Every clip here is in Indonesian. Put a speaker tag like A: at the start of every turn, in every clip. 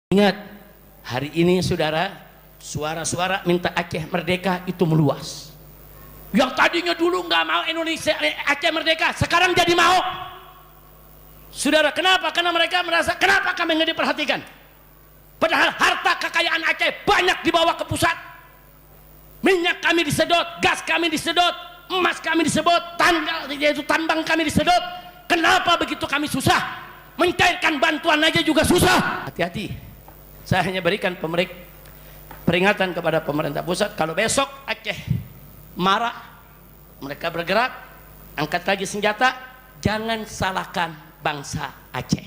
A: Ingat, hari ini saudara, suara-suara minta Aceh merdeka itu meluas. Yang tadinya dulu nggak mau Indonesia Aceh merdeka, sekarang jadi mau. Saudara, kenapa? Karena mereka merasa, kenapa kami nggak diperhatikan? Padahal harta kekayaan Aceh banyak dibawa ke pusat. Minyak kami disedot, gas kami disedot, emas kami disedot, yaitu tambang kami disedot. Kenapa begitu kami susah? Mencairkan bantuan aja juga susah. Hati-hati. Saya hanya berikan peringatan kepada pemerintah pusat, kalau besok Aceh marah, mereka bergerak, angkat lagi senjata, jangan salahkan bangsa Aceh.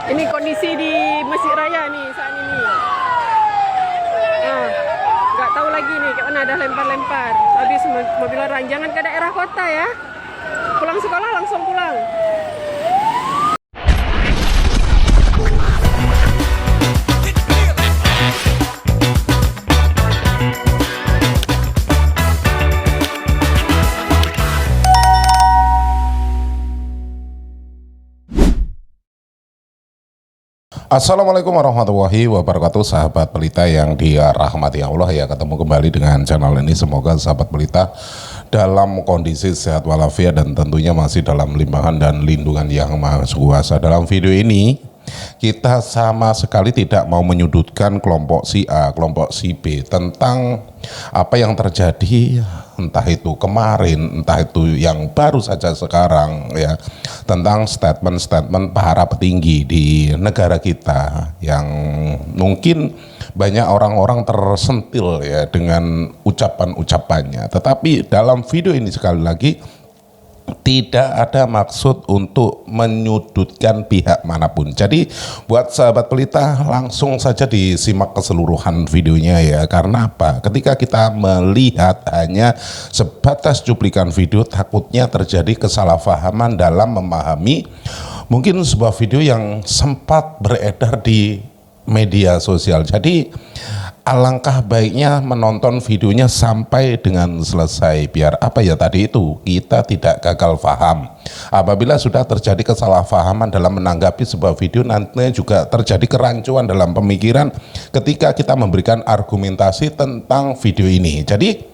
B: Ini kondisi di Masjid Raya nih saat ini. Nggak tahu lagi nih kayak mana ada lempar-lempar. Habis mobil orang, jangan ke daerah kota ya. Pulang sekolah langsung pulang.
C: Assalamualaikum warahmatullahi wabarakatuh, sahabat pelita yang dirahmati Allah ya. Ketemu kembali dengan channel ini, semoga sahabat pelita dalam kondisi sehat walafiat dan tentunya masih dalam limpahan dan lindungan yang maha kuasa. Dalam video ini kita sama sekali tidak mau menyudutkan kelompok si A, kelompok si B tentang apa yang terjadi, entah itu kemarin, entah itu yang baru saja sekarang ya, tentang statement-statement para petinggi di negara kita yang mungkin banyak orang-orang tersentil ya dengan ucapan-ucapannya. Tetapi dalam video ini sekali lagi tidak ada maksud untuk menyudutkan pihak manapun. Jadi buat sahabat pelita langsung saja disimak keseluruhan videonya ya. Karena apa? Ketika kita melihat hanya sebatas cuplikan video, takutnya terjadi kesalahpahaman dalam memahami mungkin sebuah video yang sempat beredar di media sosial. Jadi alangkah baiknya menonton videonya sampai dengan selesai, biar apa ya tadi itu, kita tidak gagal paham. Apabila sudah terjadi kesalahpahaman dalam menanggapi sebuah video, nantinya juga terjadi kerancuan dalam pemikiran ketika kita memberikan argumentasi tentang video ini. Jadi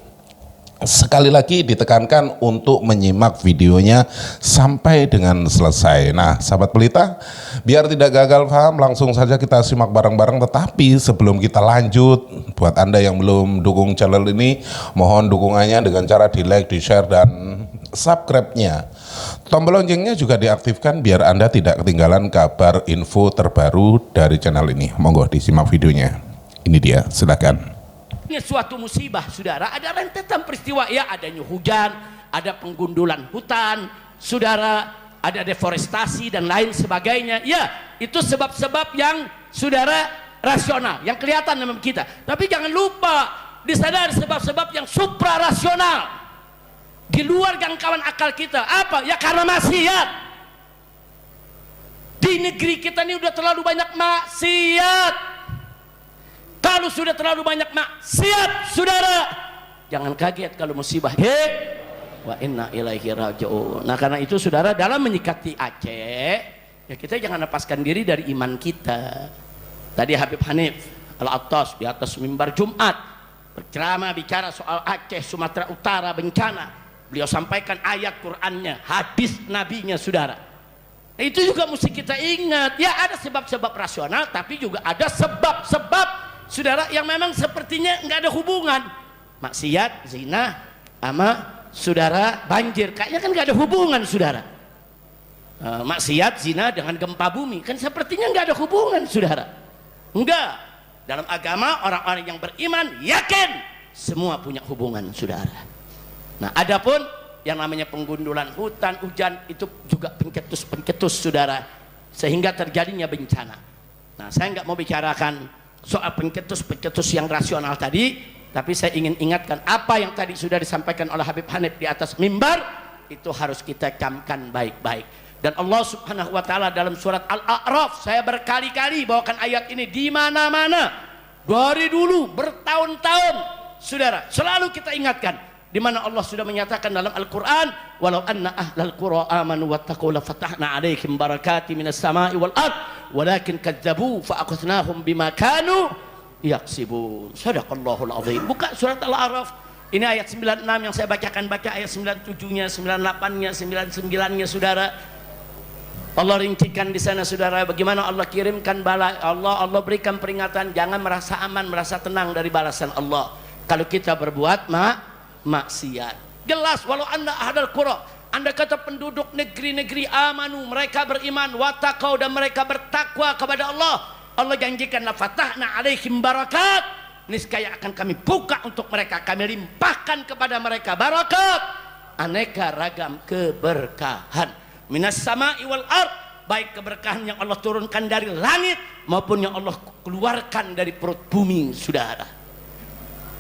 C: sekali lagi ditekankan untuk menyimak videonya sampai dengan selesai. Nah, sahabat pelita, biar tidak gagal paham, langsung saja kita simak bareng-bareng. Tetapi sebelum kita lanjut, buat Anda yang belum dukung channel ini, mohon dukungannya dengan cara di like, di share, dan subscribe-nya. Tombol loncengnya juga diaktifkan biar Anda tidak ketinggalan kabar info terbaru dari channel ini. Monggo disimak videonya. Ini dia, silakan.
A: Ini suatu musibah, saudara. Ada rentetan peristiwa, ya, adanya hujan, ada penggundulan hutan, saudara, ada deforestasi dan lain sebagainya. Ya, itu sebab-sebab yang, saudara, rasional, yang kelihatan dalam kita. Tapi jangan lupa, di sana ada sebab-sebab yang suprarasional, di luar jangkauan akal kita. Apa? Ya karena maksiat. Di negeri kita ini udah terlalu banyak maksiat. Kalau sudah terlalu banyak maksiat, saudara, jangan kaget kalau musibah. Wa inna ilaihi raji'un. Nah, karena itu, saudara, dalam menyikapi Aceh, ya kita jangan lepaskan diri dari iman kita. Tadi Habib Hanif Al-Attas di atas mimbar Jumat berceramah bicara soal Aceh, Sumatera Utara bencana. Beliau sampaikan ayat Qur'annya, hadis nabinya, saudara. Nah, itu juga mesti kita ingat. Ya, ada sebab-sebab rasional, tapi juga ada sebab-sebab, saudara, yang memang sepertinya nggak ada hubungan. Maksiat, zina, sama, saudara, banjir, kayaknya kan nggak ada hubungan, saudara. Maksiat, zina dengan gempa bumi, kan sepertinya nggak ada hubungan, saudara. Enggak. Dalam agama, orang-orang yang beriman yakin semua punya hubungan, saudara. Nah, adapun yang namanya penggundulan hutan, hujan, itu juga pencetus-pencetus, saudara, sehingga terjadinya bencana. Nah, saya nggak mau bicarakan soal pencetus-pencetus yang rasional tadi, tapi saya ingin ingatkan apa yang tadi sudah disampaikan oleh Habib Hanif di atas mimbar, itu harus kita camkan baik-baik. Dan Allah Subhanahu wa taala dalam surat Al-A'raf, saya berkali-kali bawakan ayat ini di mana-mana dari dulu bertahun-tahun, saudara, selalu kita ingatkan, di mana Allah sudah menyatakan dalam Al-Qur'an, walau anna ahlal qura amanu wattaqu la fatahna 'alaihim barakatin minas sama'i wal ard walakin kadzabu fa akhadnahum bima kanu yaksibun. Shadaqallahul azim. Buka surat Al-A'raf. Ini ayat 96 yang saya baca ayat 97-nya, 98-nya, 99-nya, saudara. Allah rincikan di sana, saudara, bagaimana Allah kirimkan bala Allah berikan peringatan, jangan merasa aman, merasa tenang dari balasan Allah kalau kita berbuat maksiat. Jelas, walau anda ahlal qura, anda kata penduduk negeri-negeri amanu, mereka beriman, wattaqau, dan mereka bertakwa kepada Allah. Allah janjikan la fatahna alaihim barakat, niscaya akan kami buka untuk mereka, kami limpahkan kepada mereka barakat, aneka ragam keberkahan, minas sama'i wal ard, baik keberkahan yang Allah turunkan dari langit maupun yang Allah keluarkan dari perut bumi, saudara.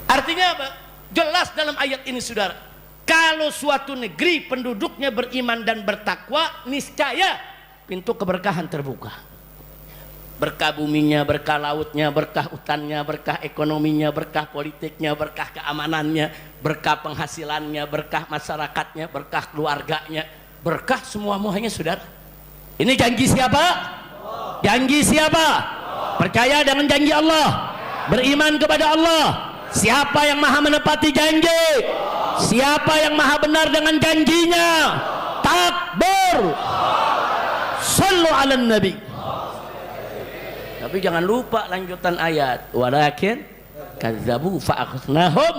A: Artinya apa? Jelas dalam ayat ini, saudara, kalau suatu negeri penduduknya beriman dan bertakwa, niscaya pintu keberkahan terbuka. Berkah buminya, berkah lautnya, berkah hutannya, berkah ekonominya, berkah politiknya, berkah keamanannya, berkah penghasilannya, berkah masyarakatnya, berkah keluarganya, berkah semua-muanya, saudara. Ini janji siapa? Janji siapa? Percaya dengan janji Allah, beriman kepada Allah. Siapa yang maha menepati janji? Siapa yang maha benar dengan janjinya? Takbir. Sallu ala nabi. Tapi jangan lupa lanjutan ayat, walakin kadzabu fa akhadnahum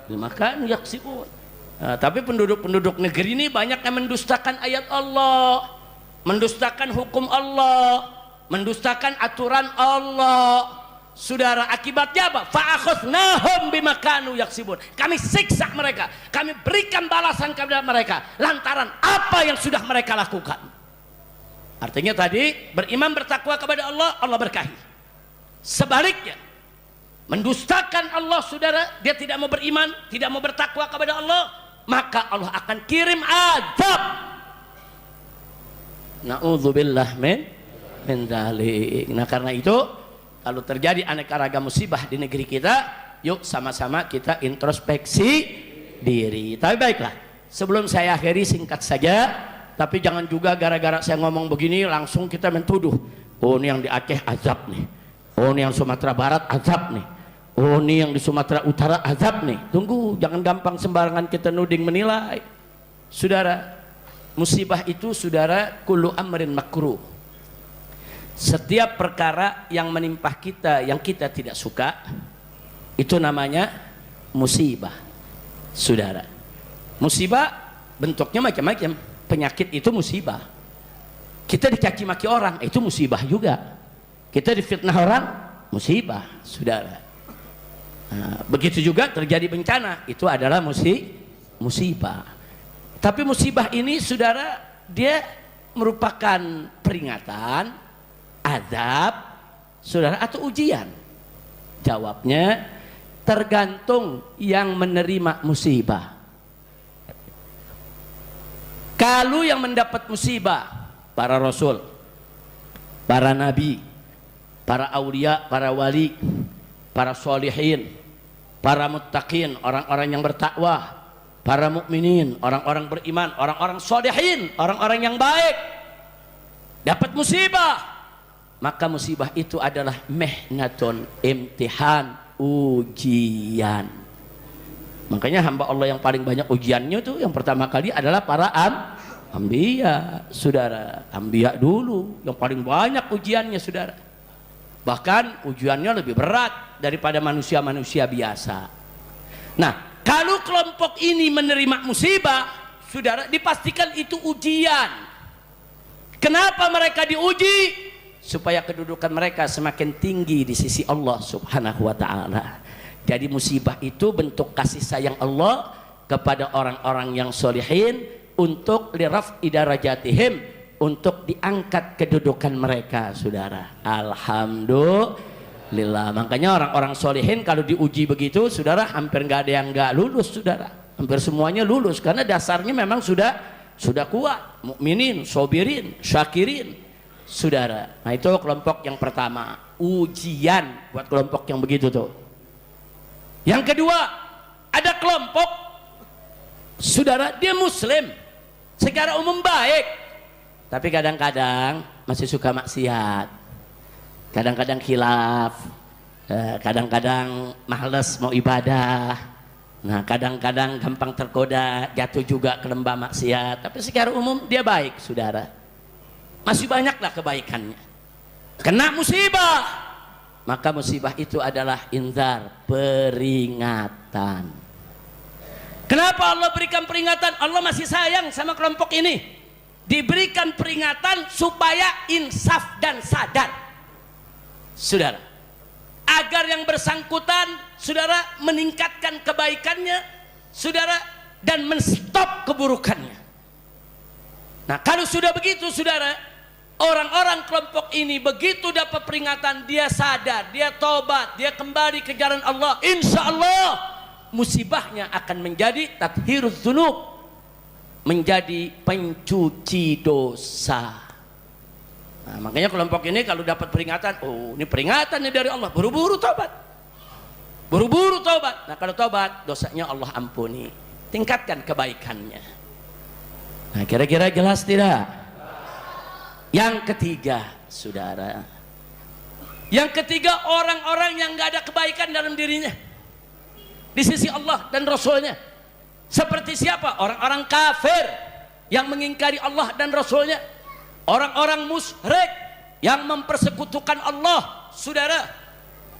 A: bima kanu yaksibun. Tapi penduduk-penduduk negeri ini banyak yang mendustakan ayat Allah, mendustakan hukum Allah, mendustakan aturan Allah. Saudara, akibatnya apa? Fa'akhadnahum bima kanu yaksibun. Kami siksa mereka, kami berikan balasan kepada mereka lantaran apa yang sudah mereka lakukan. Artinya tadi, beriman bertakwa kepada Allah, Allah berkahi. Sebaliknya, mendustakan Allah, saudara, dia tidak mau beriman, tidak mau bertakwa kepada Allah, maka Allah akan kirim azab. Na'udzubillah min dzalik. Nah, karena itu kalau terjadi aneka ragam musibah di negeri kita, yuk sama-sama kita introspeksi diri. Tapi baiklah, sebelum saya akhiri singkat saja, tapi jangan juga gara-gara saya ngomong begini langsung kita mentuduh, oh ini yang di Aceh azab nih, oh ini yang Sumatera Barat azab nih, oh ini yang di Sumatera Utara azab nih. Tunggu, jangan gampang sembarangan kita nuding menilai. Saudara, musibah itu saudara kullu amrin makruh. Setiap perkara yang menimpa kita yang kita tidak suka, itu namanya musibah. Saudara, musibah bentuknya macam-macam. Penyakit itu musibah. Kita dicaci maki orang, itu musibah juga. Kita difitnah orang, musibah, saudara. Nah, begitu juga terjadi bencana, itu adalah musibah. Tapi musibah ini saudara, dia merupakan peringatan, azab, saudara, atau ujian? Jawabnya tergantung yang menerima musibah. Kalau yang mendapat musibah, para rasul, para nabi, para aulia, para wali, para solihin, para muttaqin, orang-orang yang bertakwa, para mukminin, orang-orang beriman, orang-orang solihin, orang-orang yang baik, dapat musibah, maka musibah itu adalah mihnatun, imtihan, ujian. Makanya hamba Allah yang paling banyak ujiannya itu yang pertama kali adalah para ambiya, saudara. Ambiya dulu yang paling banyak ujiannya, saudara. Bahkan ujiannya lebih berat daripada manusia-manusia biasa. Nah, kalau kelompok ini menerima musibah, saudara, dipastikan itu ujian. Kenapa mereka diuji? Supaya kedudukan mereka semakin tinggi di sisi Allah Subhanahu wa ta'ala. Jadi musibah itu bentuk kasih sayang Allah kepada orang-orang yang solihin untuk liraf'i darajatihim, untuk diangkat kedudukan mereka, saudara. Alhamdulillah. Makanya orang-orang solihin kalau diuji begitu, saudara, hampir nggak ada yang nggak lulus, saudara. Hampir semuanya lulus karena dasarnya memang sudah kuat. Mukminin, sobirin, syakirin, saudara. Nah, itu kelompok yang pertama, ujian buat kelompok yang begitu tuh. Yang kedua, ada kelompok, saudara, dia muslim secara umum baik, tapi kadang-kadang masih suka maksiat, kadang-kadang khilaf, kadang-kadang males mau ibadah, nah kadang-kadang gampang tergoda, jatuh juga ke lembah maksiat. Tapi secara umum dia baik, saudara. Masih banyaklah kebaikannya. Kena musibah, maka musibah itu adalah inzar, peringatan. Kenapa Allah berikan peringatan? Allah masih sayang sama kelompok ini. Diberikan peringatan supaya insaf dan sadar, saudara, agar yang bersangkutan, saudara, meningkatkan kebaikannya, saudara, dan menstop keburukannya. Nah, kalau sudah begitu, saudara, orang-orang kelompok ini begitu dapat peringatan, dia sadar, dia tobat, dia kembali ke jalan Allah, insya Allah musibahnya akan menjadi tathhiruz dzunub, menjadi pencuci dosa. Nah, makanya kelompok ini kalau dapat peringatan, oh ini peringatannya dari Allah, buru-buru tobat, buru-buru tobat. Nah, kalau tobat, dosanya Allah ampuni, tingkatkan kebaikannya. Nah, kira-kira jelas tidak? Yang ketiga, saudara, yang ketiga, orang-orang yang nggak ada kebaikan dalam dirinya di sisi Allah dan Rasulnya. Seperti siapa? Orang-orang kafir yang mengingkari Allah dan Rasulnya, orang-orang musyrik yang mempersekutukan Allah, saudara.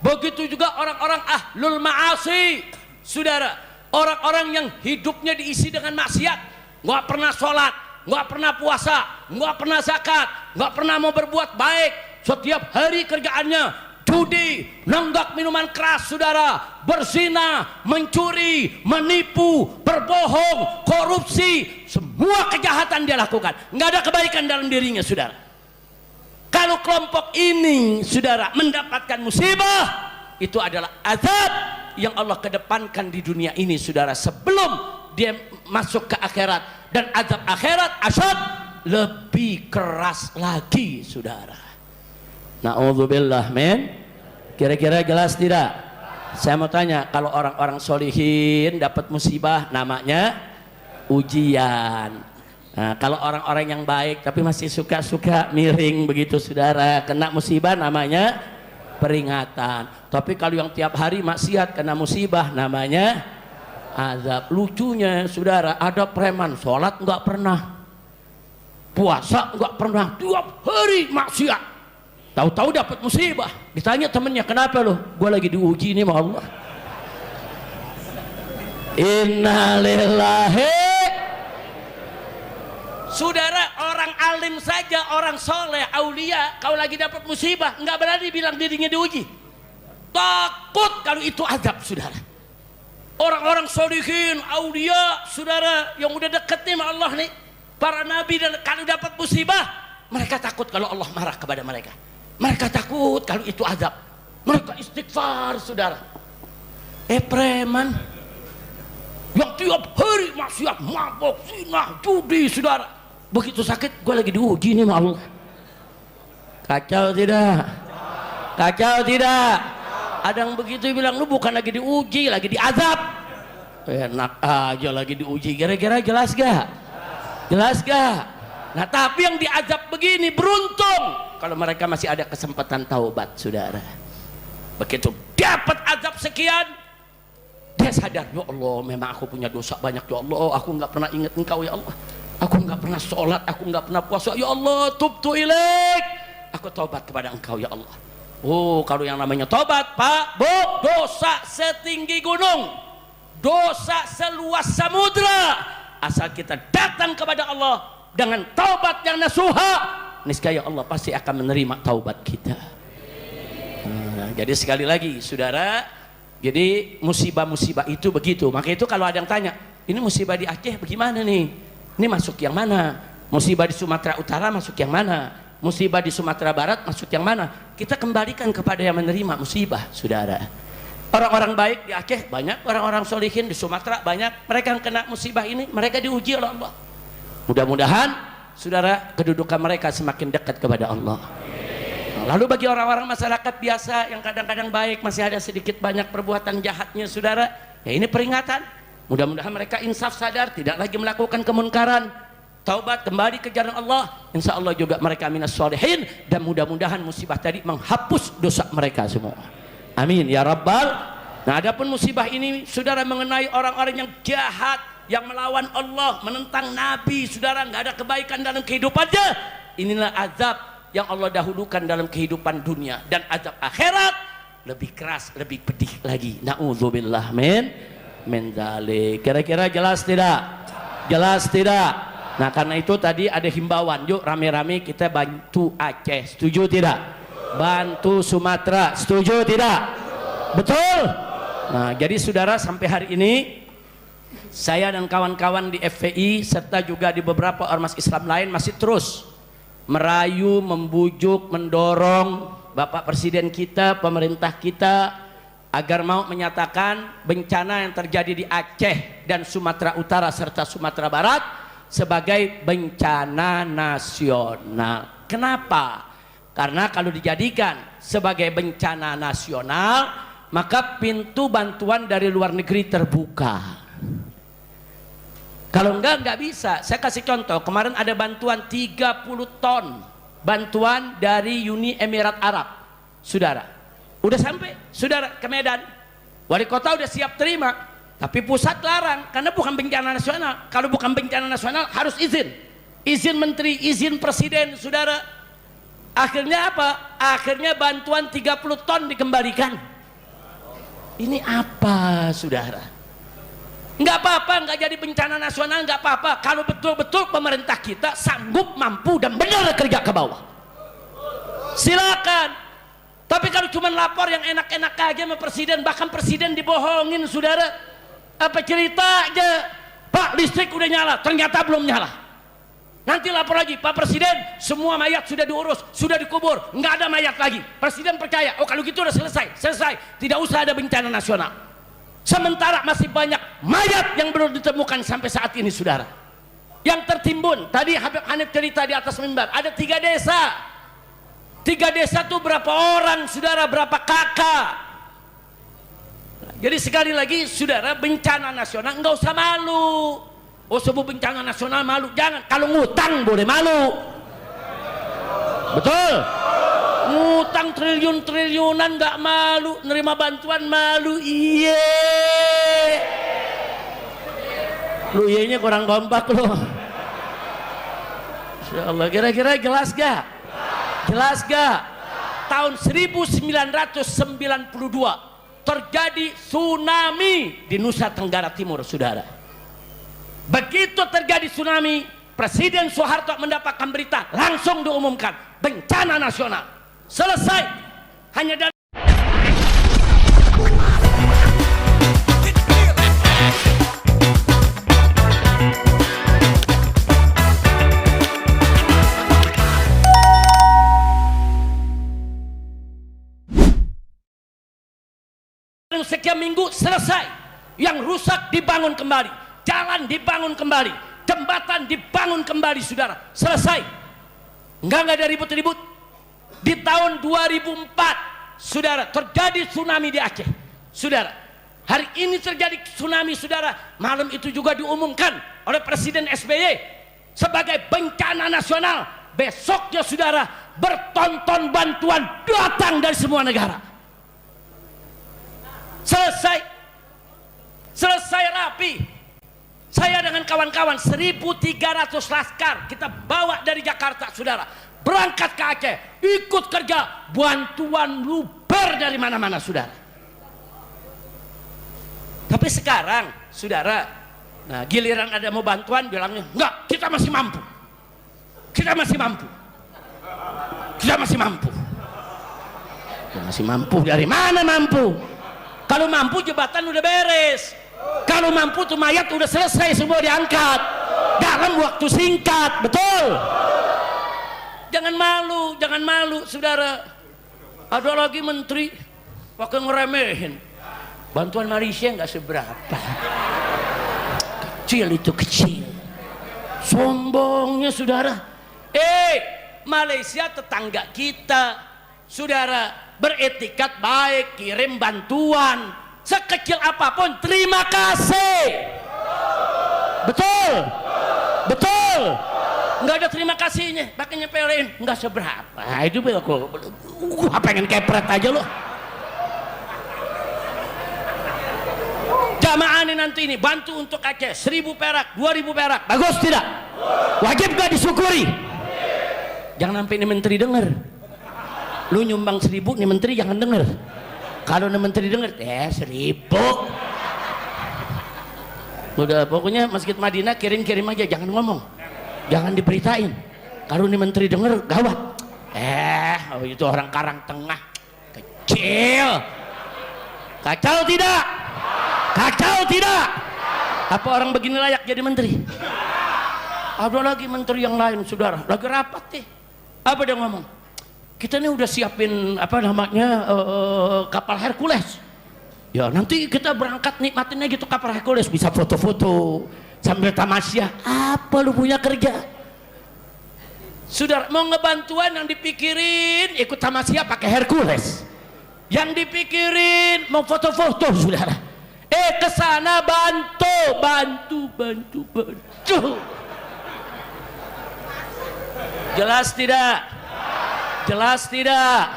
A: Begitu juga orang-orang ahlul ma'asi, saudara, orang-orang yang hidupnya diisi dengan maksiat, nggak pernah sholat, nggak pernah puasa, nggak pernah zakat, nggak pernah mau berbuat baik, setiap hari kerjaannya judi, nenggak minuman keras, saudara, berzina, mencuri, menipu, berbohong, korupsi, semua kejahatan dia lakukan, nggak ada kebaikan dalam dirinya, saudara. Kalau kelompok ini, saudara, mendapatkan musibah, itu adalah azab yang Allah kedepankan di dunia ini, saudara, sebelum dia masuk ke akhirat. Dan azab akhirat asyad, lebih keras lagi, saudara. Na'udzubillah min Kira-kira jelas tidak? Saya mau tanya, kalau orang-orang solihin dapat musibah namanya ujian. Nah, kalau orang-orang yang baik tapi masih suka-suka miring begitu saudara, kena musibah namanya peringatan. Tapi kalau yang tiap hari maksiat kena musibah namanya azab. Lucunya saudara, ada preman sholat nggak pernah, puasa nggak pernah, tiap hari maksiat, tahu-tahu dapat musibah. Ditanya temennya, kenapa lo? Gue lagi diuji nih sama Allah. Innalillahi. Saudara, orang alim saja, orang soleh, aulia, kalau lagi dapat musibah nggak berani bilang dirinya diuji, takut kalau itu azab. Saudara, orang-orang solihin, aulia, saudara yang udah deket nih sama Allah nih, para nabi, dan kalau dapat musibah mereka takut kalau Allah marah kepada mereka. Mereka takut kalau itu azab. Mereka istighfar, saudara. Preman yang tiap hari maksiat, mabok, zina, judi, saudara, begitu sakit, gue lagi diuji nih sama Allah. Kacau tidak? Kacau tidak? Ada yang begitu bilang, lu bukan lagi diuji, lagi diazab. Enak aja lagi diuji. Kira-kira jelas gak? Jelas gak? Nah, tapi yang diazab begini beruntung kalau mereka masih ada kesempatan taubat, saudara. Begitu dapat azab sekian, dia sadar, ya Allah, memang aku punya dosa banyak, ya Allah, aku nggak pernah ingat Engkau, ya Allah, aku nggak pernah sholat, aku nggak pernah puasa, ya Allah, tubtu ilaik, aku taubat kepada Engkau, ya Allah. Oh, kalau yang namanya taubat, Pak, Bu, dosa setinggi gunung, dosa seluas samudra, asal kita datang kepada Allah dengan taubat yang nasuha, niscaya Allah pasti akan menerima taubat kita. Nah, jadi sekali lagi saudara, jadi musibah-musibah itu begitu. Maka itu kalau ada yang tanya, ini musibah di Aceh bagaimana nih? Ini masuk yang mana? Musibah di Sumatera Utara masuk yang mana? Musibah di Sumatera Barat masuk yang mana? Kita kembalikan kepada yang menerima musibah, saudara. Orang-orang baik di Aceh banyak, orang-orang solihin di Sumatera banyak. Mereka yang kena musibah ini, mereka diuji oleh Allah. Mudah-mudahan saudara, kedudukan mereka semakin dekat kepada Allah. Lalu bagi orang-orang masyarakat biasa yang kadang-kadang baik, masih ada sedikit banyak perbuatan jahatnya, saudara, ya ini peringatan. Mudah-mudahan mereka insaf, sadar, tidak lagi melakukan kemunkaran, taubat, kembali ke jalan Allah. Insya Allah juga mereka minas sholihin, dan mudah-mudahan musibah tadi menghapus dosa mereka semua. Amin ya Rabbal. Nah, adapun musibah ini saudara mengenai orang-orang yang jahat, yang melawan Allah, menentang Nabi, saudara, nggak ada kebaikan dalam kehidupannya. Inilah azab yang Allah dahulukan dalam kehidupan dunia, dan azab akhirat lebih keras, lebih pedih lagi. Na'udzubillah min dzalik. Kira-kira jelas tidak? Jelas tidak? Nah, karena itu tadi ada himbauan, yuk rame-rame kita bantu Aceh, setuju tidak? Bantu Sumatera, setuju tidak? Betul? Nah, jadi saudara, sampai hari ini saya dan kawan-kawan di FPI serta juga di beberapa ormas Islam lain masih terus merayu, membujuk, mendorong Bapak Presiden kita, pemerintah kita agar mau menyatakan bencana yang terjadi di Aceh dan Sumatera Utara serta Sumatera Barat sebagai bencana nasional. Kenapa? Karena kalau dijadikan sebagai bencana nasional, maka pintu bantuan dari luar negeri terbuka. Kalau enggak bisa. Saya kasih contoh, kemarin ada bantuan 30 ton bantuan dari Uni Emirat Arab, saudara, udah sampai, saudara, ke Medan. Wali kota udah siap terima, tapi pusat larang karena bukan bencana nasional. Kalau bukan bencana nasional harus izin menteri, izin presiden, saudara. Akhirnya apa? Akhirnya bantuan 30 ton dikembalikan. Ini apa, saudara? Nggak apa-apa, nggak jadi bencana nasional, nggak apa-apa kalau betul-betul pemerintah kita sanggup, mampu, dan benar kerja ke bawah, silakan. Tapi kalau cuma lapor yang enak-enak aja sama presiden, bahkan presiden dibohongin, saudara. Apa cerita aja, Pak, listrik udah nyala, ternyata belum nyala. Nanti lapor lagi, Pak Presiden, semua mayat sudah diurus, sudah dikubur, nggak ada mayat lagi. Presiden percaya, oh kalau gitu udah selesai, tidak usah ada bencana nasional. Sementara masih banyak mayat yang belum ditemukan sampai saat ini, saudara. Yang tertimbun, tadi Habib Hanif cerita di atas mimbar, ada 3 desa 3 desa itu berapa orang saudara, berapa kakak. Jadi sekali lagi saudara, bencana nasional nggak usah malu. Oh sebut bencana nasional malu, jangan. Kalau ngutang boleh malu, betul. Ngutang triliun-triliunan nggak malu, nerima bantuan malu. Iya, lu iyanya kurang kompak lu. Insya Allah, kira-kira jelas gak? Jelas gak? Tahun 1992 terjadi tsunami di Nusa Tenggara Timur, saudara. Begitu terjadi tsunami, Presiden Soeharto mendapatkan berita, langsung diumumkan bencana nasional. Selesai. Hanya dari sekian minggu selesai. Yang rusak dibangun kembali, jalan dibangun kembali, jembatan dibangun kembali, saudara. Selesai. Enggak ada ribut-ribut. Di tahun 2004 saudara, terjadi tsunami di Aceh, saudara. Hari ini terjadi tsunami, saudara. Malam itu juga diumumkan oleh Presiden SBY sebagai bencana nasional. Besoknya saudara, bertonton bantuan datang dari semua negara. Selesai rapi. Saya dengan kawan-kawan 1.300 laskar kita bawa dari Jakarta, saudara, berangkat ke Aceh, ikut kerja, bantuan luber dari mana-mana, saudara. Tapi sekarang, saudara, nah giliran ada mau bantuan bilangnya enggak, kita masih mampu, kita masih mampu, kita masih mampu. Ya, masih mampu dari mana mampu? Kalau mampu jembatan udah beres. Kalau mampu tuh mayat udah selesai semua diangkat dalam waktu singkat, betul. Jangan malu, saudara. Ada lagi menteri pakai ngeremehin. Bantuan Malaysia nggak seberapa. Kecil itu kecil. Sombongnya saudara. Malaysia tetangga kita, saudara, beretikat baik, kirim bantuan sekecil apapun, terima kasih. Betul, betul. Nggak ada terima kasihnya, pakai nyepelin, nggak seberapa. Itu aku pengen kepret aja loh. Jamaah ini nanti ini bantu untuk Aceh 1.000 perak, 2.000 perak, bagus tidak? Wajib gak disyukuri? Jangan sampai ini menteri dengar. Lu nyumbang 1.000, nih menteri jangan denger. Kalau nih menteri denger, 1.000. Udah, pokoknya Masjid Madinah kirim-kirim aja, jangan ngomong, jangan diberitain. Kalau nih menteri denger, gawat. Itu orang Karang Tengah, kecil. Kacau tidak? Kacau tidak? Apa orang begini layak jadi menteri? Ada lagi menteri yang lain, saudara, lagi rapat nih. Apa dia ngomong? Kita nih udah siapin kapal Hercules. Ya nanti kita berangkat nikmatinnya gitu kapal Hercules, bisa foto-foto sambil tamasya. Apa lu punya kerja? Saudara, mau ngebantuan yang dipikirin ikut tamasya pakai Hercules. Yang dipikirin mau foto-foto, saudara. Kesana bantu. Jelas tidak? Jelas tidak?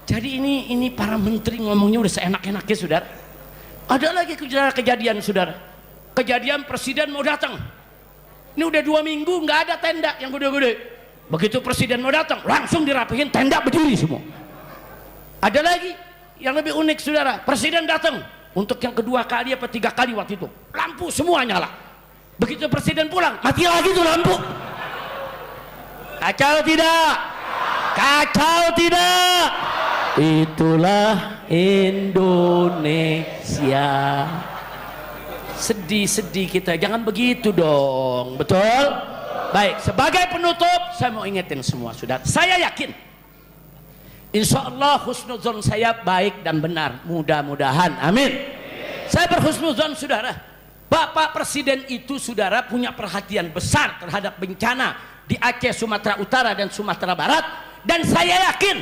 A: Jadi ini para menteri ngomongnya udah seenak-enaknya, saudara. Ada lagi kejadian, saudara. Kejadian presiden mau datang. Ini udah 2 minggu nggak ada tenda yang gede-gede. Begitu presiden mau datang, langsung dirapihin tenda berdiri semua. Ada lagi yang lebih unik, saudara. Presiden datang untuk yang kedua kali apa 3 kali waktu itu, lampu semua nyala. Begitu presiden pulang, mati lagi tuh lampu. Kacau tidak? Kacau tidak? Itulah Indonesia. Sedih-sedih kita, jangan begitu dong, betul? Baik, sebagai penutup saya mau ingetin semua, saudara. Saya yakin insya Allah husnuzon saya baik dan benar, mudah-mudahan, amin. Saya berhusnuzon, saudara. Bapak Presiden itu, saudara, punya perhatian besar terhadap bencana di Aceh, Sumatera Utara dan Sumatera Barat. dan saya yakin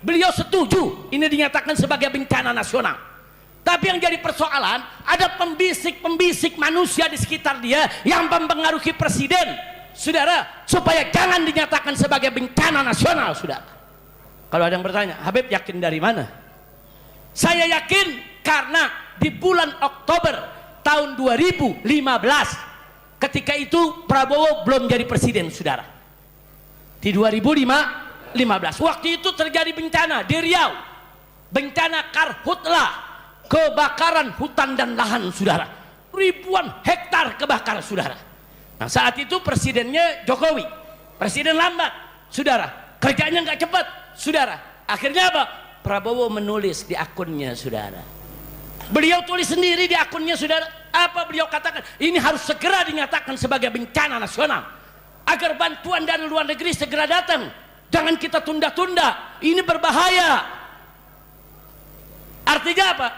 A: beliau setuju ini dinyatakan sebagai bencana nasional. Tapi yang jadi persoalan, ada pembisik-pembisik manusia di sekitar dia yang mempengaruhi presiden, saudara, supaya jangan dinyatakan sebagai bencana nasional, saudara. Kalau ada yang bertanya, Habib yakin dari mana? Saya yakin karena di bulan Oktober tahun 2015, ketika itu Prabowo belum jadi presiden, saudara. Di 2015, waktu itu terjadi bencana di Riau, bencana karhutla, kebakaran hutan dan lahan, saudara. Ribuan hektar kebakar, saudara. Nah, saat itu presidennya Jokowi, presiden lambat, saudara. Kerjanya nggak cepat, saudara. Akhirnya apa? Prabowo menulis di akunnya, saudara. Beliau tulis sendiri di akunnya, saudara. Apa beliau katakan? Ini harus segera dinyatakan sebagai bencana nasional, agar bantuan dari luar negeri segera datang. Jangan kita tunda-tunda. Ini berbahaya. Artinya apa?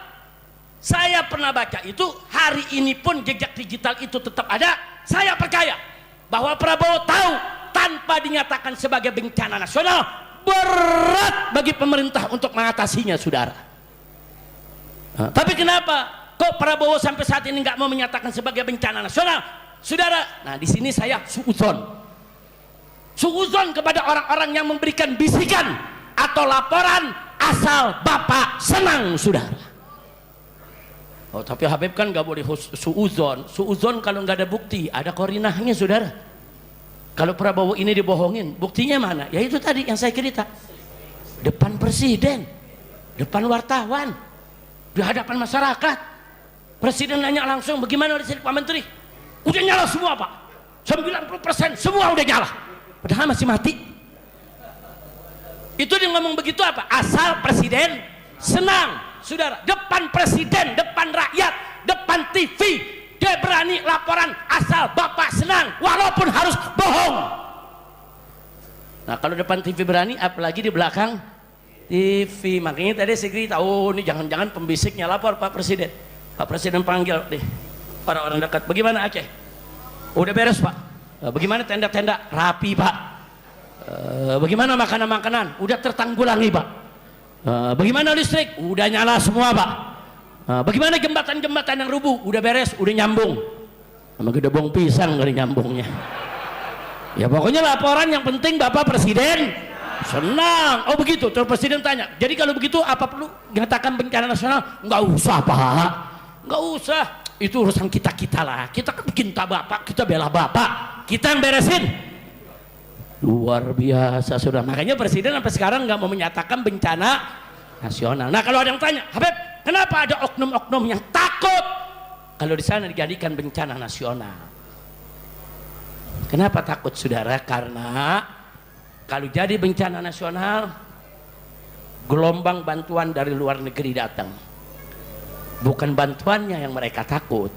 A: Saya pernah baca itu, hari ini pun jejak digital itu tetap ada. Saya percaya bahwa Prabowo tahu tanpa dinyatakan sebagai bencana nasional berat bagi pemerintah untuk mengatasinya, saudara. Nah, tapi kenapa kok Prabowo sampai saat ini nggak mau menyatakan sebagai bencana nasional, saudara? Nah, di sini saya suuzon kepada orang-orang yang memberikan bisikan atau laporan asal Bapak senang, saudara. Oh, tapi Habib kan nggak boleh suuzon kalau nggak ada bukti, ada korinahnya, saudara. Kalau Prabowo ini dibohongin, buktinya mana? Ya itu tadi yang saya cerita, depan presiden, depan wartawan, di hadapan masyarakat. Presiden nanya langsung, bagaimana listrik Pak Menteri? Udah nyala semua, Pak, 90% semua udah nyala, padahal masih mati. Itu dia ngomong begitu apa? Asal presiden senang, saudara. Depan presiden, depan rakyat, depan TV, dia berani laporan asal Bapak senang, walaupun harus bohong. Nah, kalau depan TV berani, apalagi di belakang TV. Makanya tadi saya cerita, oh ini jangan-jangan pembisiknya lapor Pak Presiden. Pak Presiden panggil deh orang-orang dekat. Bagaimana Aceh? Udah beres, Pak. Bagaimana tenda-tenda? Rapi, Pak. Bagaimana makanan-makanan? Udah tertanggulangi, Pak. Bagaimana listrik? Udah nyala semua, Pak. Bagaimana jembatan-jembatan yang rubuh? Udah beres, udah nyambung. Sama gedebong pisang kali nyambungnya. Ya pokoknya laporan yang penting Bapak Presiden senang. Oh begitu. Terus Presiden tanya, jadi kalau begitu apa perlu nyatakan bencana nasional? Nggak usah, Pak. Nggak usah. Itu urusan kita-kita lah. Kita kan cinta Bapak, kita bela Bapak. Kita yang beresin. Luar biasa, sudah. Makanya Presiden sampai sekarang nggak mau menyatakan bencana nasional. Nah, kalau ada yang tanya, Habib, kenapa ada oknum-oknum yang takut kalau di sana dijadikan bencana nasional? Kenapa takut, saudara? Karena kalau jadi bencana nasional, gelombang bantuan dari luar negeri datang. Bukan bantuannya yang mereka takut.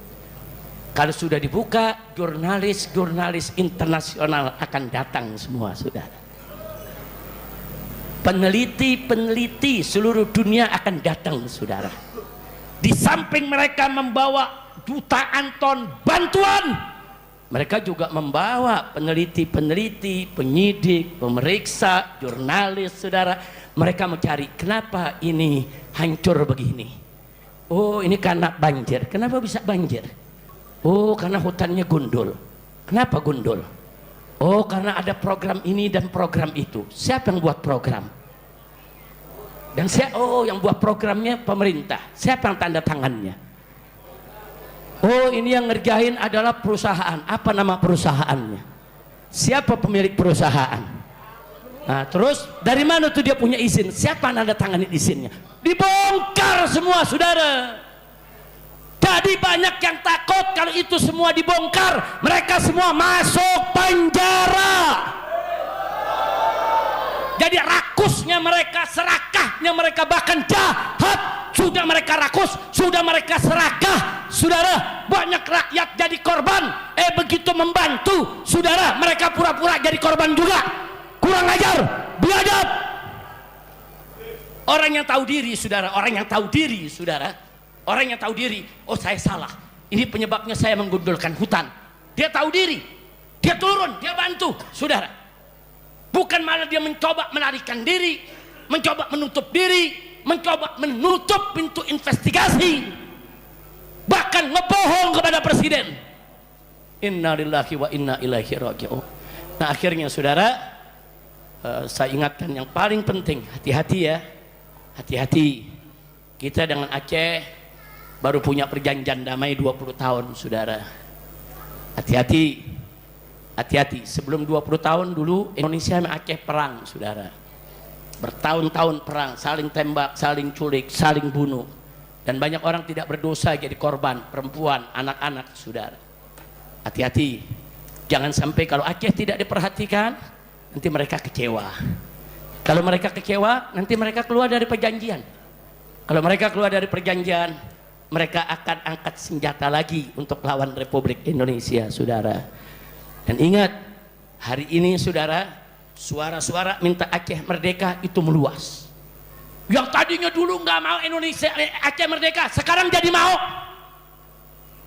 A: Kalau sudah dibuka, jurnalis-jurnalis internasional akan datang semua, saudara. Peneliti-peneliti seluruh dunia akan datang, saudara. Di samping mereka membawa jutaan ton bantuan, mereka juga membawa peneliti-peneliti, penyidik, pemeriksa, jurnalis, saudara. Mereka mencari kenapa ini hancur begini. Oh, ini karena banjir. Kenapa bisa banjir? Oh, karena hutannya gundul. Kenapa gundul? Oh, karena ada program ini dan program itu. Siapa yang buat program? Dan oh, yang buat programnya pemerintah. Siapa yang tanda tangannya? Oh, ini yang ngerjain adalah perusahaan. Apa nama perusahaannya? Siapa pemilik perusahaan? Nah, terus dari mana tuh dia punya izin? Siapa yang tanda tangan izinnya? Dibongkar semua, saudara. Jadi banyak yang takut kalau itu semua dibongkar, mereka semua masuk penjara. Jadi rakusnya mereka, serakahnya mereka, bahkan jahat sudah mereka rakus, sudah mereka serakah, saudara. Banyak rakyat jadi korban. Begitu membantu, saudara, mereka pura-pura jadi korban juga. Kurang ajar, biadab. Orang yang tahu diri, saudara, orang yang tahu diri, saudara. Orang yang tahu diri, oh saya salah, ini penyebabnya saya menggundulkan hutan. Dia tahu diri, dia turun, dia bantu, saudara. Bukan malah dia mencoba melarikan diri, mencoba menutup diri, mencoba menutup pintu investigasi, bahkan ngebohong kepada presiden. Inna lillahi wa inna ilaihi raji'un. Nah akhirnya saudara, saya ingatkan yang paling penting, hati-hati ya, hati-hati. Kita dengan Aceh baru punya perjanjian damai 20 tahun saudara. Hati-hati, hati-hati. Sebelum 20 tahun dulu Indonesia sama Aceh perang saudara, bertahun-tahun perang, saling tembak, saling culik, saling bunuh, dan banyak orang tidak berdosa jadi korban, perempuan, anak-anak saudara. Hati-hati, jangan sampai kalau Aceh tidak diperhatikan nanti mereka kecewa. Kalau mereka kecewa nanti mereka keluar dari perjanjian. Kalau mereka keluar dari perjanjian, mereka akan angkat senjata lagi untuk lawan Republik Indonesia saudara. Dan ingat, hari ini saudara, suara-suara minta Aceh merdeka itu meluas. Yang tadinya dulu nggak mau Indonesia Aceh merdeka, sekarang jadi mau.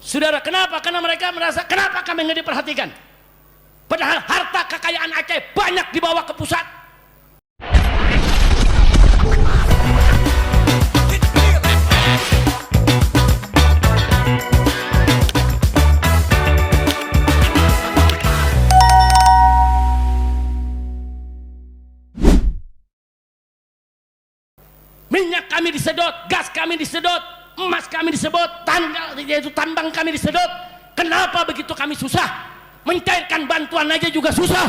A: Saudara, kenapa? Karena mereka merasa, kenapa kami nggak diperhatikan? Padahal harta kekayaan Aceh banyak dibawa ke pusat. Minyak kami disedot, gas kami disedot, emas kami disedot, yaitu tambang kami disedot. Kenapa begitu kami susah? Mencairkan bantuan aja juga susah.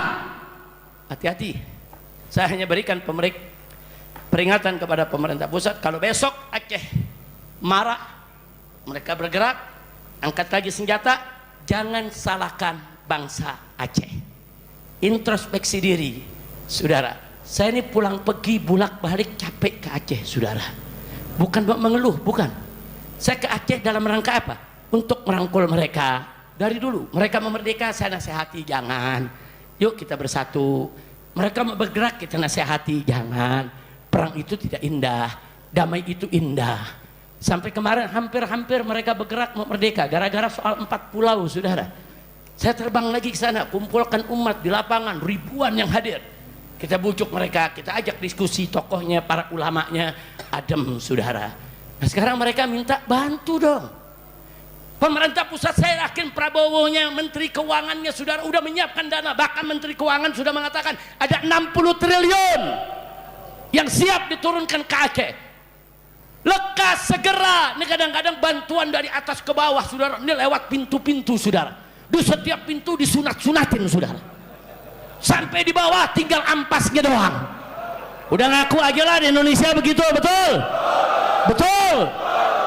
A: Hati-hati. Saya hanya berikan peringatan kepada pemerintah pusat, kalau besok Aceh marah, mereka bergerak, angkat lagi senjata, jangan salahkan bangsa Aceh. Introspeksi diri, saudara. Saya ini pulang pergi bolak balik capek ke Aceh saudara, bukan mengeluh, bukan. Saya ke Aceh dalam rangka apa? Untuk merangkul mereka. Dari dulu mereka memerdeka, saya nasihati jangan, yuk kita bersatu. Mereka mau bergerak, kita nasihati jangan. Perang itu tidak indah, damai itu indah. Sampai kemarin hampir-hampir mereka bergerak mau merdeka gara-gara soal 4 pulau saudara. Saya terbang lagi ke sana, kumpulkan umat di lapangan, ribuan yang hadir. Kita bujuk mereka, kita ajak diskusi, tokohnya, para ulamanya, adem saudara. Nah sekarang mereka minta bantu dong. Pemerintah pusat, saya yakin Prabowo-nya, Menteri Keuangannya saudara udah menyiapkan dana. Bahkan Menteri Keuangan sudah mengatakan ada 60 triliun yang siap diturunkan ke Aceh. Lekas segera. Ini kadang-kadang bantuan dari atas ke bawah saudara, ini lewat pintu-pintu saudara. Di setiap pintu disunat-sunatin saudara. Sampai di bawah tinggal ampasnya doang. Udah ngaku aja lah di Indonesia begitu, betul? Betul.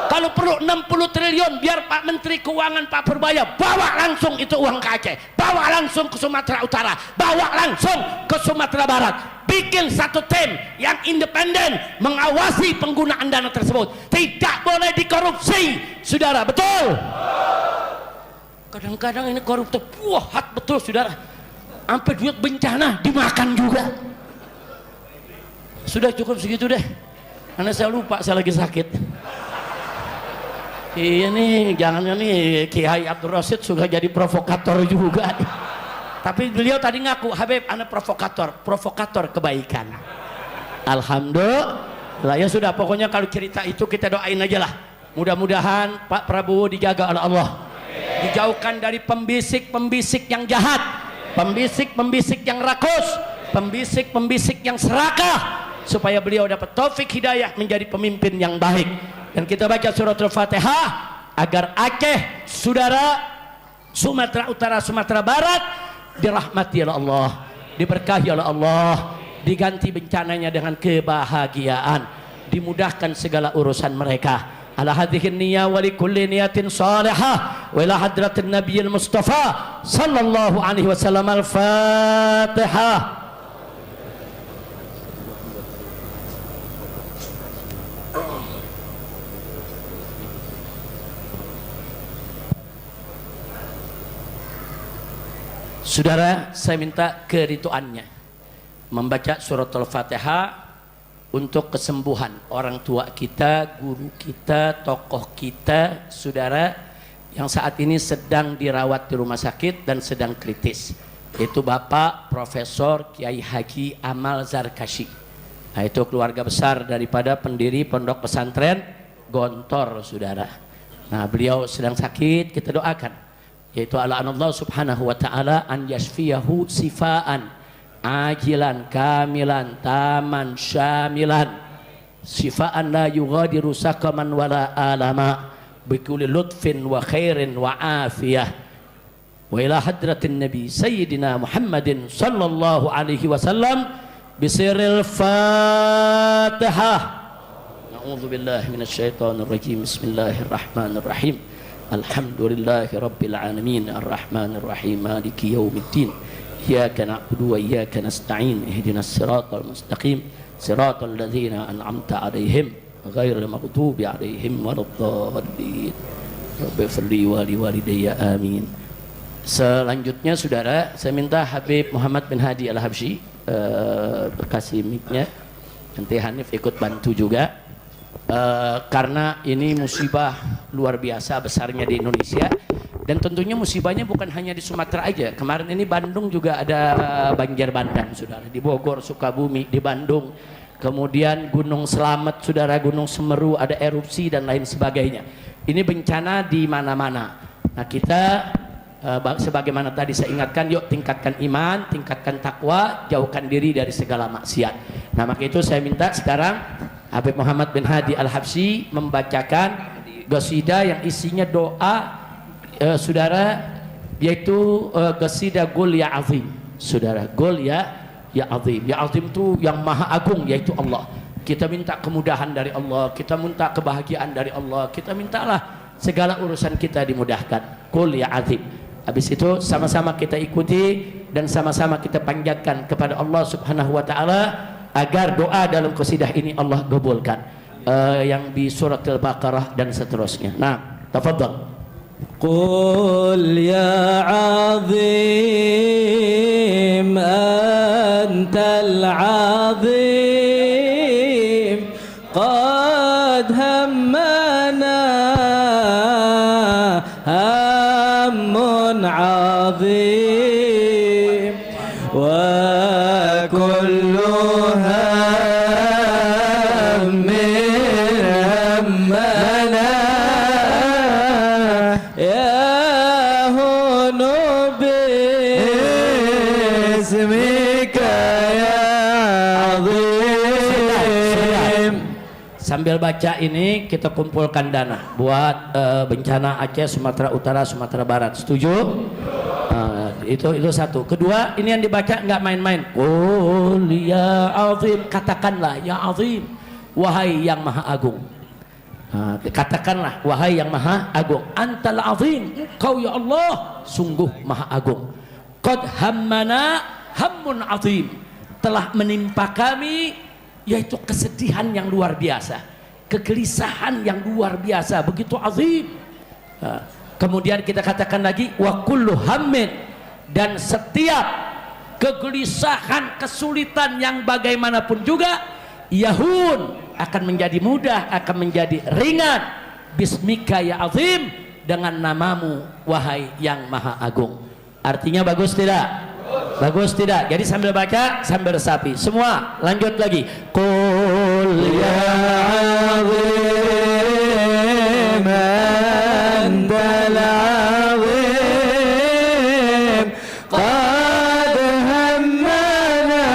A: Kalau perlu 60 triliun biar Pak Menteri Keuangan Pak Purbaya bawa langsung itu uang ke Aceh, bawa langsung ke Sumatera Utara, bawa langsung ke Sumatera Barat. Bikin satu tim yang independen mengawasi penggunaan dana tersebut. Tidak boleh dikorupsi, saudara, betul? Kadang-kadang ini koruptor buat betul saudara. Sampai duit bencana dimakan juga. Sudah cukup segitu deh, karena saya lupa saya lagi sakit. Iya nih, jangan nih Kiai Abdul Rasid suka jadi provokator juga. Tapi beliau tadi ngaku, Habib anak provokator kebaikan. Alhamdulillah ya sudah, pokoknya kalau cerita itu kita doain aja lah. Mudah-mudahan Pak Prabowo dijaga oleh Allah, dijauhkan dari pembisik-pembisik yang jahat, pembisik-pembisik yang rakus, pembisik-pembisik yang serakah, supaya beliau dapat taufik hidayah menjadi pemimpin yang baik. Dan kita baca surat Al-Fatihah agar Aceh, saudara, Sumatera Utara, Sumatera Barat dirahmati oleh Allah, diberkahi oleh Allah, diganti bencananya dengan kebahagiaan, dimudahkan segala urusan mereka. Ala hadhihi niyya wa likulli niyatin salihah wa ila hadratin nabiyil mustafa sallallahu alaihi wasallam. Al-Fatihah. Saudara, saya minta kerituannya membaca surat Al-Fatihah untuk kesembuhan orang tua kita, guru kita, tokoh kita, saudara, yang saat ini sedang dirawat di rumah sakit dan sedang kritis. Itu Bapak Profesor Kiai Haji Amal Zarkashi. Nah, itu keluarga besar daripada pendiri Pondok Pesantren Gontor, saudara. Nah, beliau sedang sakit, kita doakan. Yaitu Allah subhanahu wa ta'ala an yashfiyahu sifaan ajilan kamilan taman syamilan sifaan la yughadiru saqaman wala alama bikulli lutfin wa khairin wa afiyah wa ila hadratin nabi sayyidina Muhammadin sallallahu alaihi wasallam bisiril fatihah. A'udzu billahi minasyaitonir rajim. Bismillahirrahmanirrahim. Alhamdulillahi rabbil alamin arrahmanir rahim maliki yaumiddin iyyaka na'budu wa iyyaka nasta'in ihdinas siratal mustaqim siratal ladzina an'amta 'alaihim ghairil maghdubi 'alaihim waladdallin. Rabbighfirli wa liwalidayya amin. Selanjutnya saudara, saya minta Habib Muhammad bin Hadi Al-Habsyi kasih mic-nya. Nanti Hanif ikut bantu juga. Karena ini musibah luar biasa besarnya di Indonesia, dan tentunya musibahnya bukan hanya di Sumatera aja. Kemarin ini Bandung juga ada banjir bandang, saudara. Di Bogor, Sukabumi, di Bandung, kemudian Gunung Selamet, saudara, Gunung Semeru ada erupsi dan lain sebagainya. Ini bencana di mana-mana. Nah, kita sebagaimana tadi saya ingatkan, yuk tingkatkan iman, tingkatkan takwa, jauhkan diri dari segala maksiat. Nah, maka itu saya minta sekarang Habib Muhammad bin Hadi Al-Habsyi membacakan qasidah yang isinya doa, saudara, yaitu qasidah Qul ya Azim, saudara. Qul ya Azim. Ya Azim itu yang maha agung, yaitu Allah. Kita minta kemudahan dari Allah, kita minta kebahagiaan dari Allah, kita mintalah segala urusan kita dimudahkan. Qul ya Azim. Habis itu sama-sama kita ikuti dan sama-sama kita panjatkan kepada Allah Subhanahu wa taala agar doa dalam qasidah ini Allah kabulkan. Yang di surat Al-Baqarah dan seterusnya. Nah, tafadhal.
D: Qul ya azim antal azim qad hammana hammun azim wa kulluha
A: Sambil baca ini kita kumpulkan dana buat bencana Aceh, Sumatera Utara, Sumatera Barat. Setuju? Itu satu. Kedua, ini yang dibaca nggak main-main. Qul ya azim, katakanlah ya azim, wahai yang maha agung. Katakanlah wahai yang maha agung. Antal azim, engkau ya Allah sungguh maha agung. Qad hammana hammun azim, telah menimpa kami yaitu kesedihan yang luar biasa, kegelisahan yang luar biasa, begitu azim. Kemudian kita katakan lagi wa kullu hammin, dan setiap kegelisahan, kesulitan yang bagaimanapun juga yahun, akan menjadi mudah, akan menjadi ringan bismika ya azim, dengan namamu wahai yang maha agung. Artinya bagus tidak? Bagus tidak? Jadi sambil baca sambil resapi. Semua lanjut lagi. Qul ya azim antal azim qad hammana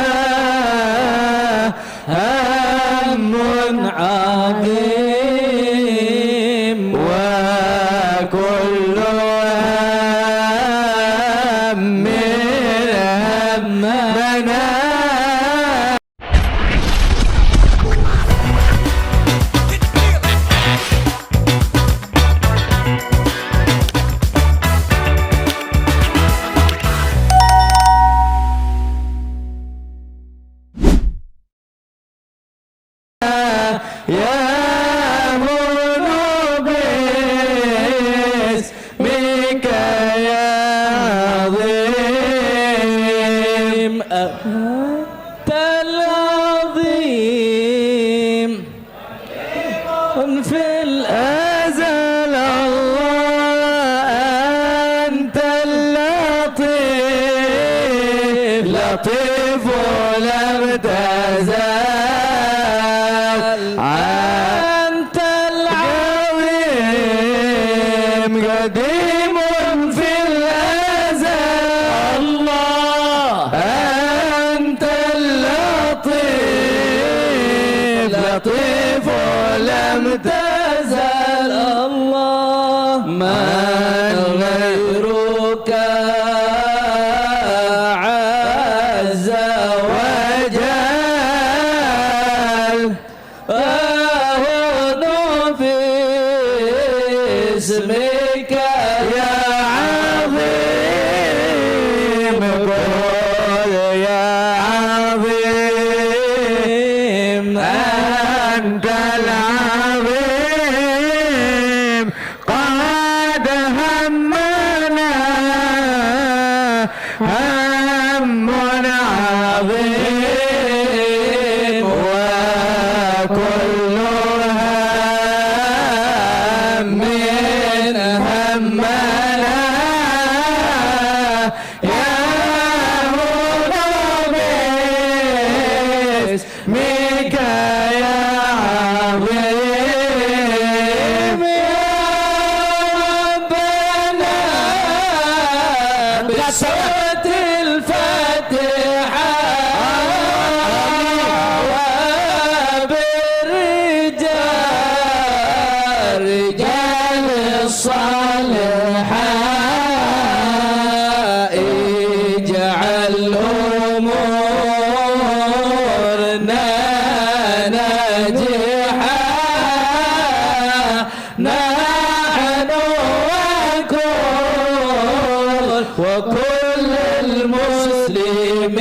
A: hammun azim wa kullu
D: لطيف لم تزال أنت العظيم قديم في الأزل الله أنت اللطيف لطيف لم تزال الله من غيرك عز وجل أهون في اسمك يا عظيم قل يا عظيم أنت العظيم قد همنا هم عظيم وكل هم همنا يا باسمك يا عظيم يا ربنا بصوت الفاتحة وبالرجال رجال الصالحات اجعل أمورنا ناجحة نحن وكل المسلمين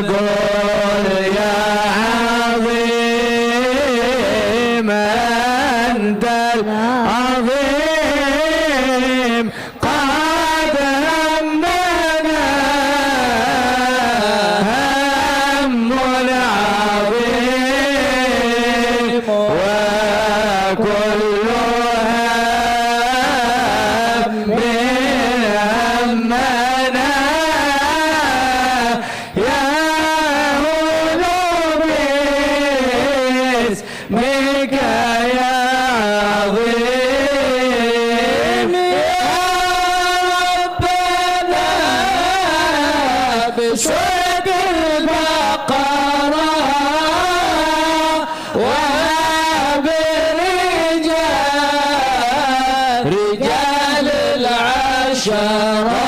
D: قل يا عظيم أنت العظيم قد همنا هم عظيم وكل هم همنا يا باسمك يا عظيم يا ربنا بصوت البقرة وبالرجال رجال العشرة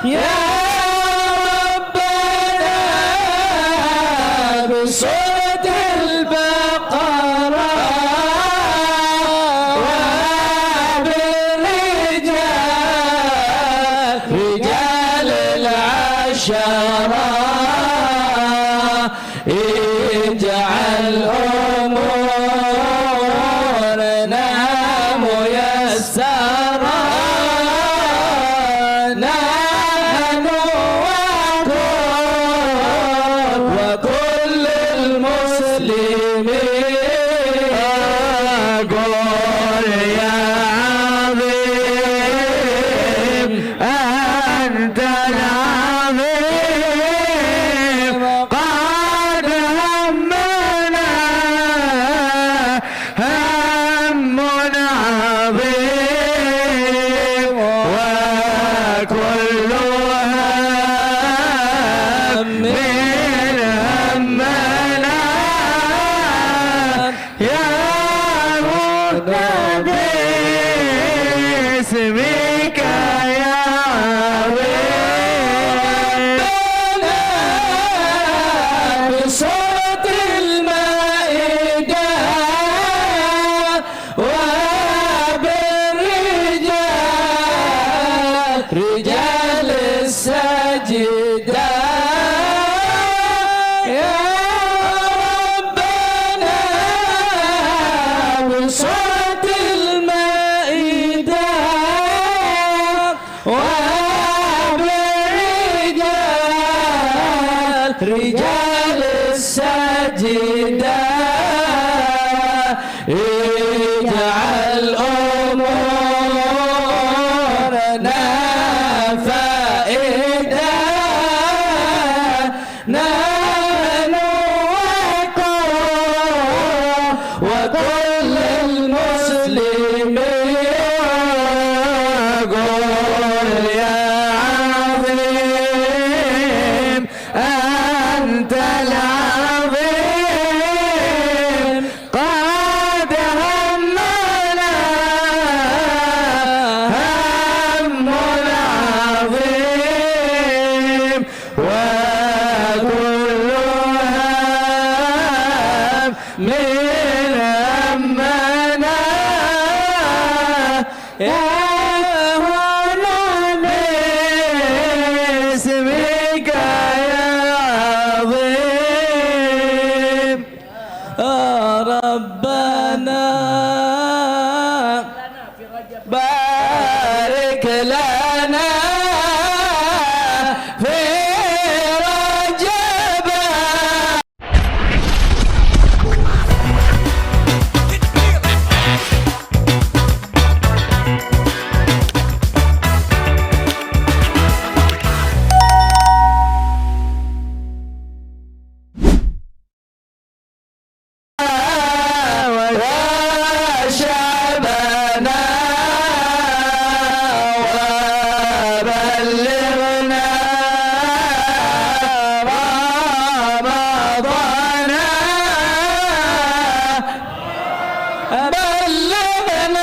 D: يا ربنا بصوت البقرة وبالرجال رجال العشرة اجعل أمورنا ميسرة نحن وكل المسلمين قل يا عظيم أنت العظيم قد همنا هم عظيم وكل هم همنا يا باسمك يا عظيم بصوت المائدة وبالرجال رجال السجدة يا ربنا بصوت المائدة وبالرجال رجال السجدة اجعل أمورنا فائدة نحن وكل المسلمين قل يا عظيم أنت العظيم قد همنا هم العظيم وكل هم من همنا يا هنا باسمك يا عظيم ربنا بارك لنا في رجب وشعبنا وبلغنا رمضان بلغنا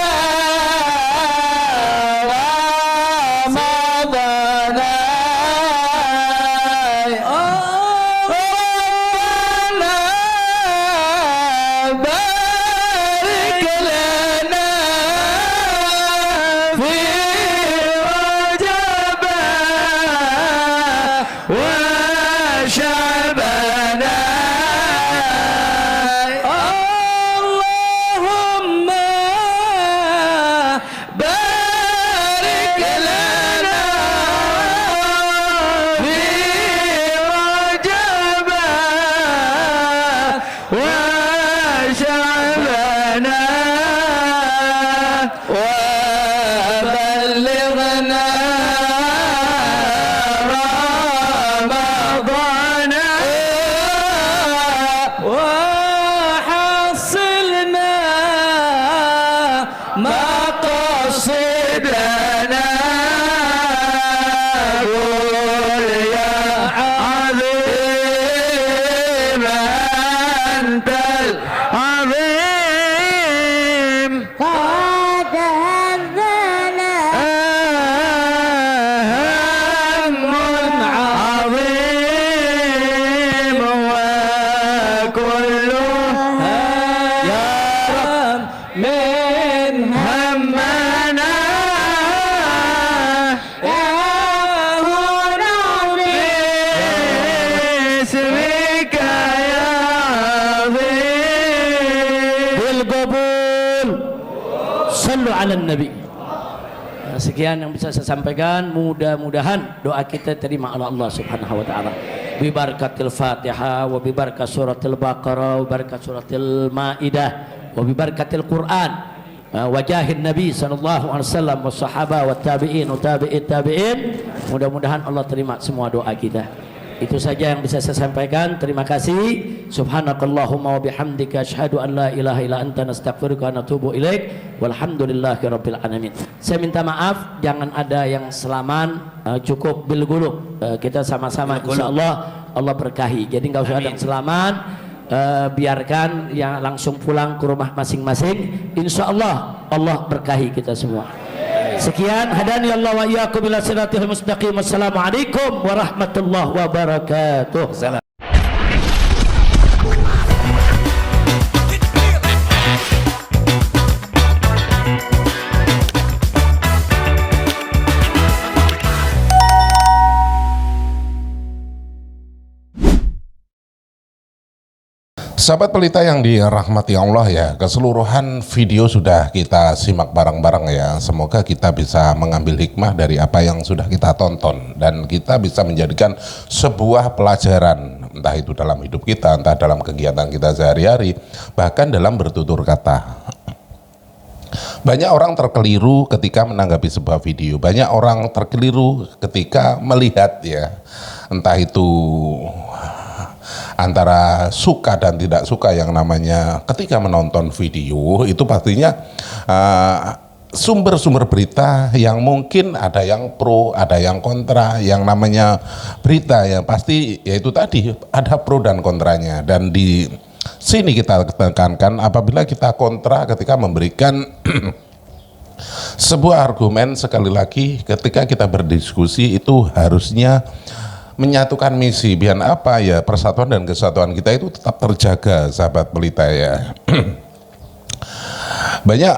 D: رمضان بارك لنا في رجب وشعبنا اللهم بارك لنا في رجب وشعبنا وبلغنا رمضان وحصلنا مقاصدنا قل يا عظيم أنت العظيم
E: قد هزنا
D: هم عظيم وكلها يا رب من همنا يا هنا باسمك يا عظيم
A: بالقبول sallu ala nabi. Sekian yang bisa saya sampaikan, mudah-mudahan doa kita terima oleh Allah Subhanahu wa taala. Bi barakatil Fatihah wa bi barakat suratil Baqarah wa barakat suratil Maidah wa bi barakatil Quran wa jahin Nabi sallallahu alaihi wasallam was sahaba wat tabi'in wa tabi'it tabi'in. Mudah-mudahan Allah terima semua doa kita. Itu saja yang bisa saya sampaikan. Terima kasih. Subhanakallahumma wa bihamdika asyhadu an la ilaha illa anta nastaghfiruka wa natubu ilaik. Walhamdulillahirabbil alamin. Saya minta maaf jangan ada yang selaman, cukup bil gulub. Kita sama-sama insyaallah Allah berkahi. Jadi enggak usah ada yang selaman. Biarkan yang langsung pulang ke rumah masing-masing. Insyaallah Allah berkahi kita semua. Sekian, hadani Allah wa iyyakum ila siratal mustaqim. Wassalamualaikum warahmatullahi wabarakatuh. Salam.
C: Sahabat pelita yang dirahmati Allah ya, keseluruhan video sudah kita simak bareng-bareng ya. Semoga kita bisa mengambil hikmah dari apa yang sudah kita tonton dan kita bisa menjadikan sebuah pelajaran, entah itu dalam hidup kita, entah dalam kegiatan kita sehari-hari, bahkan dalam bertutur kata. Banyak orang terkeliru ketika menanggapi sebuah video. Banyak orang terkeliru ketika melihat ya, entah itu antara suka dan tidak suka yang namanya ketika menonton video itu pastinya sumber-sumber berita yang mungkin ada yang pro, ada yang kontra. Yang namanya berita ya pasti yaitu tadi ada pro dan kontranya, dan di sini kita tekankan apabila kita kontra ketika memberikan sebuah argumen, sekali lagi ketika kita berdiskusi itu harusnya menyatukan misi, biar apa ya, persatuan dan kesatuan kita itu tetap terjaga, sahabat pelita ya. Banyak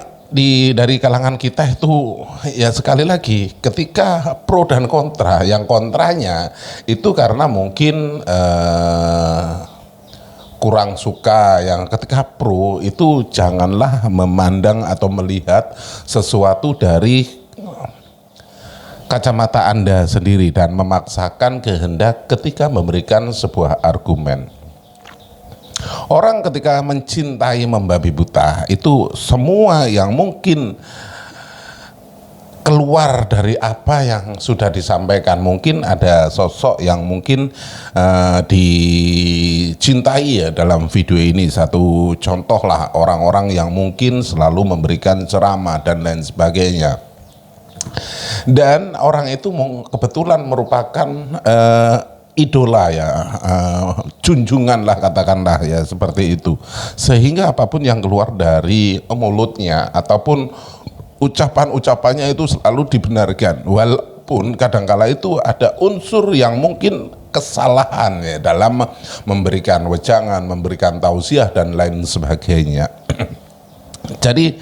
C: dari kalangan kita itu ya, sekali lagi ketika pro dan kontra, yang kontranya itu karena mungkin kurang suka, yang ketika pro itu janganlah memandang atau melihat sesuatu dari kacamata Anda sendiri dan memaksakan kehendak ketika memberikan sebuah argumen. Orang ketika mencintai membabi buta itu semua yang mungkin keluar dari apa yang sudah disampaikan. Mungkin ada sosok yang mungkin dicintai ya dalam video ini. Satu contoh lah, orang-orang yang mungkin selalu memberikan ceramah dan lain sebagainya. Dan orang itu kebetulan merupakan idola ya, junjungan lah katakanlah ya, seperti itu. Sehingga apapun yang keluar dari mulutnya ataupun ucapan-ucapannya itu selalu dibenarkan, walaupun kadangkala itu ada unsur yang mungkin kesalahan ya dalam memberikan wejangan, memberikan tausiah dan lain sebagainya. Jadi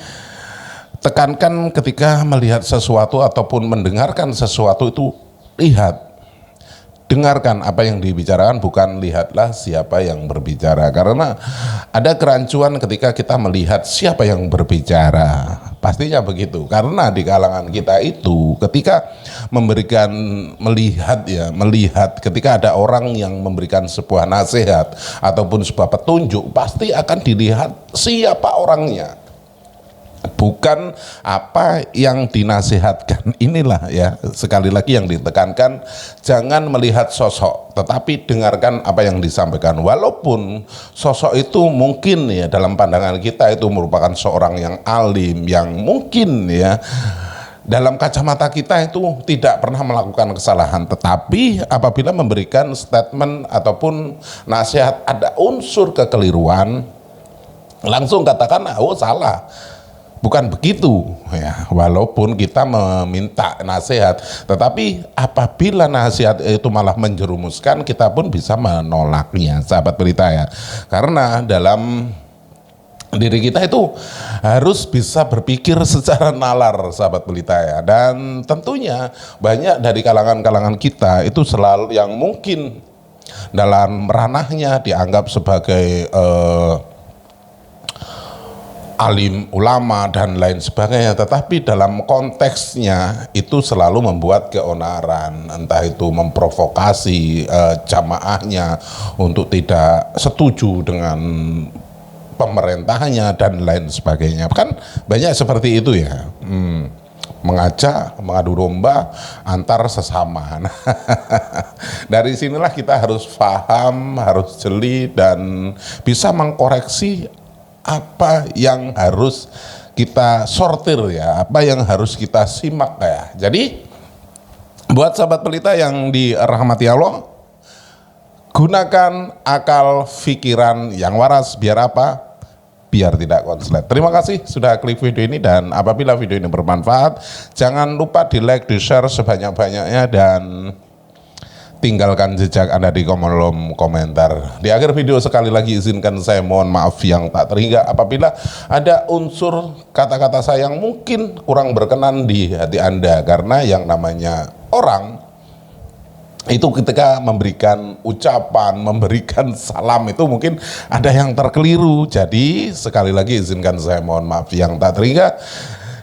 C: tekankan ketika melihat sesuatu ataupun mendengarkan sesuatu itu, lihat, dengarkan apa yang dibicarakan, bukan lihatlah siapa yang berbicara. Karena ada kerancuan ketika kita melihat siapa yang berbicara, pastinya begitu. Karena di kalangan kita itu ketika melihat ketika ada orang yang memberikan sebuah nasihat ataupun sebuah petunjuk, pasti akan dilihat siapa orangnya, bukan apa yang dinasihatkan. Inilah ya, sekali lagi yang ditekankan, jangan melihat sosok, tetapi dengarkan apa yang disampaikan. Walaupun sosok itu mungkin ya dalam pandangan kita itu merupakan seorang yang alim, yang mungkin ya dalam kacamata kita itu tidak pernah melakukan kesalahan, tetapi apabila memberikan statement ataupun nasihat ada unsur kekeliruan, langsung katakan oh salah, bukan begitu ya. Walaupun kita meminta nasihat, tetapi apabila nasihat itu malah menjerumuskan, kita pun bisa menolaknya, sahabat pelita ya. Karena dalam diri kita itu harus bisa berpikir secara nalar, sahabat pelita ya. Dan tentunya banyak dari kalangan-kalangan kita itu selalu yang mungkin dalam ranahnya dianggap sebagai alim, ulama dan lain sebagainya, tetapi dalam konteksnya itu selalu membuat keonaran, entah itu memprovokasi jamaahnya untuk tidak setuju dengan pemerintahnya dan lain sebagainya. Kan banyak seperti itu ya, mengajak mengadu domba antar sesama. Dari sinilah kita harus paham, harus jeli dan bisa mengkoreksi apa yang harus kita sortir ya, apa yang harus kita simak ya. Jadi buat sahabat pelita yang dirahmati Allah, gunakan akal pikiran yang waras, biar apa? Biar tidak konslet. Terima kasih sudah klik video ini, dan apabila video ini bermanfaat, jangan lupa di like, di share sebanyak-banyaknya, dan tinggalkan jejak Anda di kolom komentar. Di akhir video sekali lagi izinkan saya mohon maaf yang tak terhingga apabila ada unsur kata-kata saya yang mungkin kurang berkenan di hati Anda, karena yang namanya orang itu ketika memberikan ucapan, memberikan salam itu mungkin ada yang terkeliru. Jadi sekali lagi izinkan saya mohon maaf yang tak terhingga.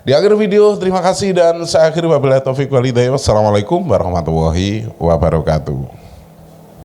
C: Di akhir video, terima kasih dan saya akhiri wabillahi taufiq wal hidayah. Wassalamualaikum warahmatullahi wabarakatuh.